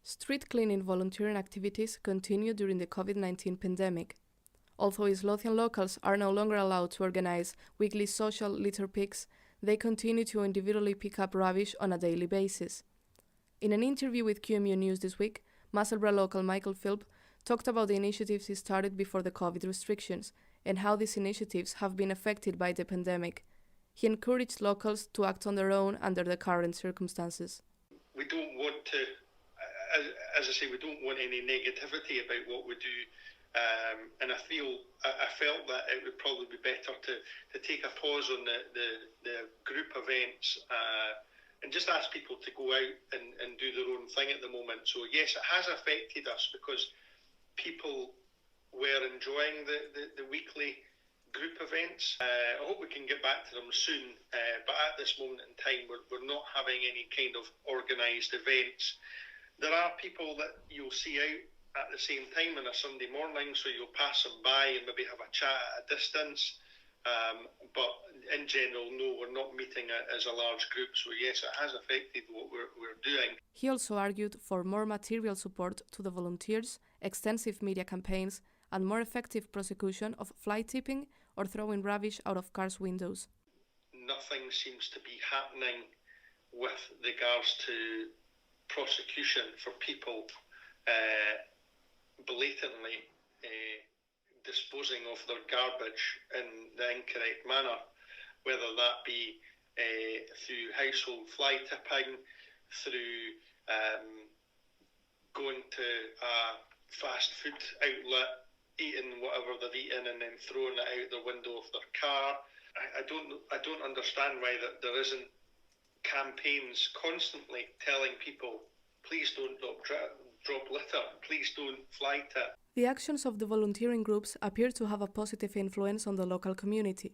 Street cleaning volunteering activities continue during the COVID-19 pandemic. Although East Lothian locals are no longer allowed to organize weekly social litter picks, they continue to individually pick up rubbish on a daily basis. In an interview with QMU News this week, Musselburgh local Michael Philp talked about the initiatives he started before the COVID restrictions and how these initiatives have been affected by the pandemic. He encouraged locals to act on their own under the current circumstances. We don't want to, as I say, we don't want any negativity about what we do. And I felt that it would probably be better to take a pause on the group events and just ask people to go out and do their own thing at the moment. So yes, it has affected us because people were enjoying the weekly group events. I hope we can get back to them soon, but at this moment in time we're not having any kind of organised events. There are people that you'll see out at the same time on a Sunday morning, so you'll pass them by and maybe have a chat at a distance. But in general, no, we're not meeting as a large group, so yes, it has affected what we're doing. He also argued for more material support to the volunteers, extensive media campaigns, and more effective prosecution of fly tipping or throwing rubbish out of cars' windows. Nothing seems to be happening with regards to prosecution for people blatantly disposing of their garbage in the incorrect manner, whether that be through household fly tipping, through going to a fast food outlet, eating whatever they're eating and then throwing it out the window of their car. I don't understand why there isn't campaigns constantly telling people, please don't drop litter, please don't fly tip. The actions of the volunteering groups appear to have a positive influence on the local community.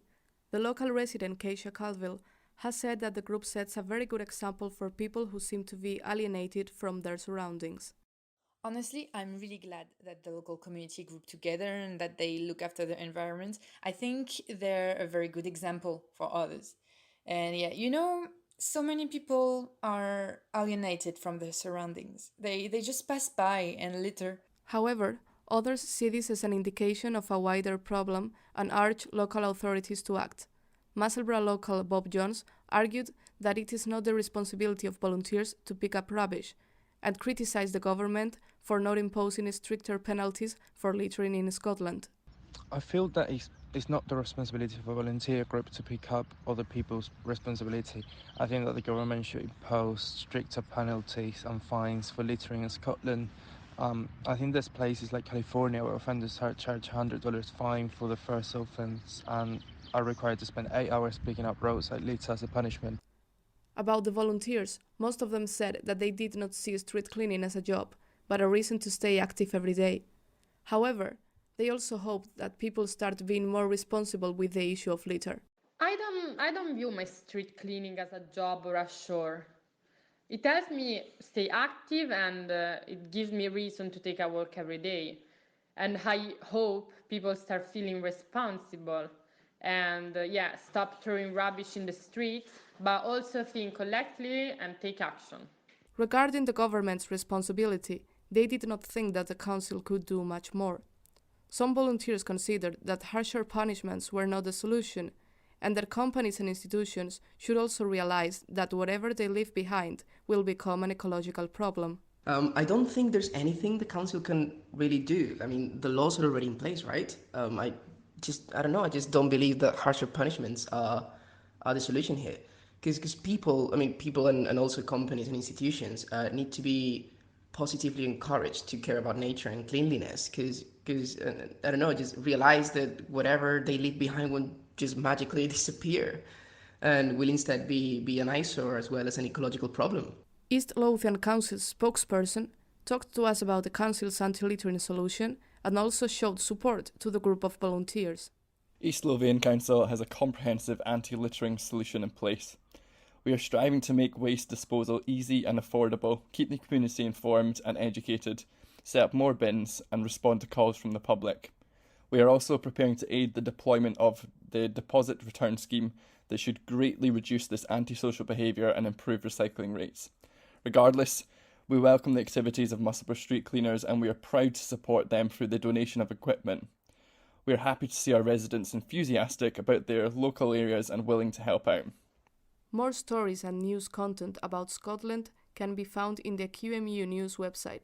The local resident, Keisha Caldwell, has said that the group sets a very good example for people who seem to be alienated from their surroundings. Honestly, I'm really glad that the local community group together and that they look after the environment. I think they're a very good example for others. And yeah, so many people are alienated from their surroundings. They just pass by and litter. However, others see this as an indication of a wider problem and urge local authorities to act. Musselburgh local Bob Jones argued that it is not the responsibility of volunteers to pick up rubbish, and criticised the government for not imposing stricter penalties for littering in Scotland. I feel that it's not the responsibility of a volunteer group to pick up other people's responsibility. I think that the government should impose stricter penalties and fines for littering in Scotland. I think there's places like California where offenders are charged $100 fine for the first offence and are required to spend 8 hours picking up roadside litter as a punishment. About the volunteers, most of them said that they did not see street cleaning as a job, but a reason to stay active every day. However, they also hoped that people start being more responsible with the issue of litter. I don't view my street cleaning as a job or a chore. It helps me stay active and it gives me reason to take a walk every day. And I hope people start feeling responsible and stop throwing rubbish in the streets, but also think collectively and take action. Regarding the government's responsibility, they did not think that the council could do much more. Some volunteers considered that harsher punishments were not the solution, and that companies and institutions should also realize that whatever they leave behind will become an ecological problem. I don't think there's anything the council can really do. I mean, the laws are already in place, right? I just don't believe that harsher punishments are the solution here. Because people and also companies and institutions need to be positively encouraged to care about nature and cleanliness. Because just realize that whatever they leave behind won't just magically disappear and will instead be an eyesore as well as an ecological problem. East Lothian Council's spokesperson talked to us about the council's anti-littering solution and also showed support to the group of volunteers. East Lothian Council has a comprehensive anti-littering solution in place. We are striving to make waste disposal easy and affordable, keep the community informed and educated, set up more bins and respond to calls from the public. We are also preparing to aid the deployment of the deposit return scheme that should greatly reduce this antisocial behaviour and improve recycling rates. Regardless, We welcome the activities of Musselburgh street cleaners and we are proud to support them through the donation of equipment. We are happy to see our residents enthusiastic about their local areas and willing to help out. More stories and news content about Scotland can be found in the QMU News website.